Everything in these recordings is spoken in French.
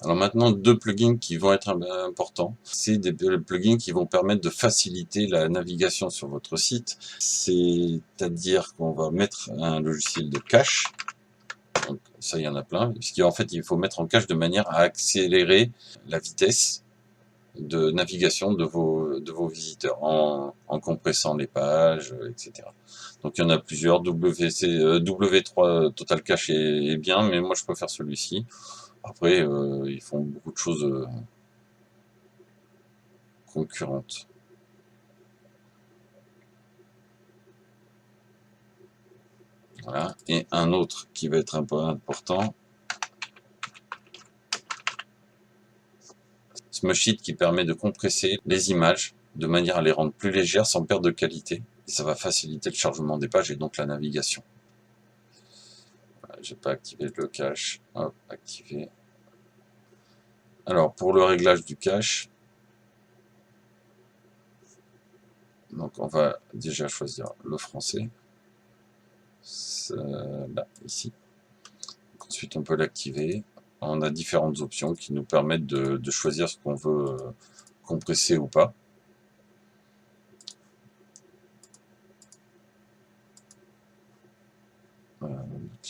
Alors maintenant, deux plugins qui vont être importants. C'est des plugins qui vont permettre de faciliter la navigation sur votre site. C'est-à-dire qu'on va mettre un logiciel de cache. Donc ça, il y en a plein. Puisqu'en fait, il faut mettre en cache de manière à accélérer la vitesse de navigation de vos visiteurs en compressant les pages, etc. Donc il y en a plusieurs. W3 Total Cache est bien, mais moi je préfère celui-ci. Après, ils font beaucoup de choses concurrentes. Voilà. Et un autre qui va être un peu important, Smushit, qui permet de compresser les images de manière à les rendre plus légères sans perdre de qualité. Et ça va faciliter le chargement des pages et donc la navigation. Voilà, j'ai pas activé le cache. Hop, activé. Alors pour le réglage du cache, donc on va déjà choisir le français. Là, ici. Donc, ensuite on peut l'activer. On a différentes options qui nous permettent de choisir ce qu'on veut compresser ou pas.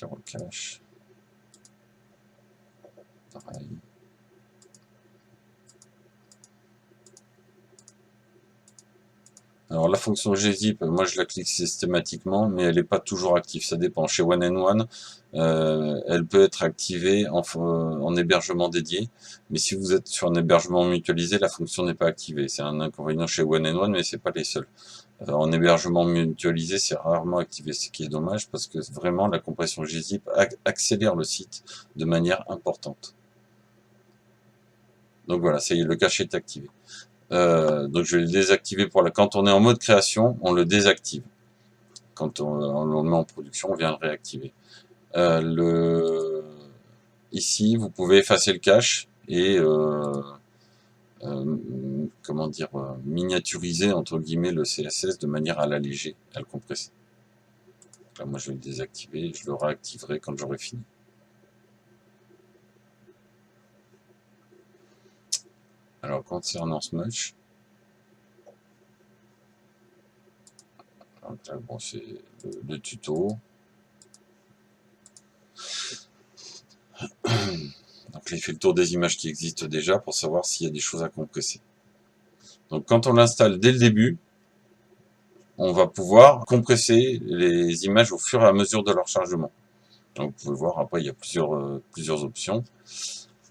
Le cache. Pareil. Alors la fonction gzip, moi je la clique systématiquement, mais elle n'est pas toujours active, ça dépend. Chez One and One, elle peut être activée en hébergement dédié, mais si vous êtes sur un hébergement mutualisé, la fonction n'est pas activée. C'est un inconvénient chez One and One, mais c'est pas les seuls. En hébergement mutualisé, c'est rarement activé, ce qui est dommage, parce que vraiment la compression gzip accélère le site de manière importante. Donc voilà, ça y est, le cache est activé. Donc je vais le désactiver quand on est en mode création, on le désactive. Quand on le met en production, on vient le réactiver. Ici, vous pouvez effacer le cache et comment dire, miniaturiser entre guillemets le CSS de manière à l'alléger, à le compresser. Là, moi je vais le désactiver et je le réactiverai quand j'aurai fini. Alors concernant Smush, donc là, bon, c'est le tuto. Donc j'ai fait le tour des images qui existent déjà pour savoir s'il y a des choses à compresser. Donc quand on l'installe dès le début, on va pouvoir compresser les images au fur et à mesure de leur chargement. Donc vous pouvez voir, après il y a plusieurs options.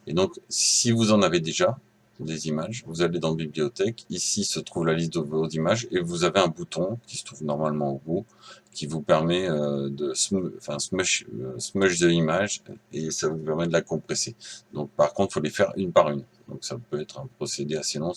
Et donc si vous en avez déjà des images, vous allez dans Bibliothèque, ici se trouve la liste de vos images, et vous avez un bouton qui se trouve normalement au bout, qui vous permet de smush the image, et ça vous permet de la compresser. Donc par contre, il faut les faire une par une. Donc ça peut être un procédé assez long.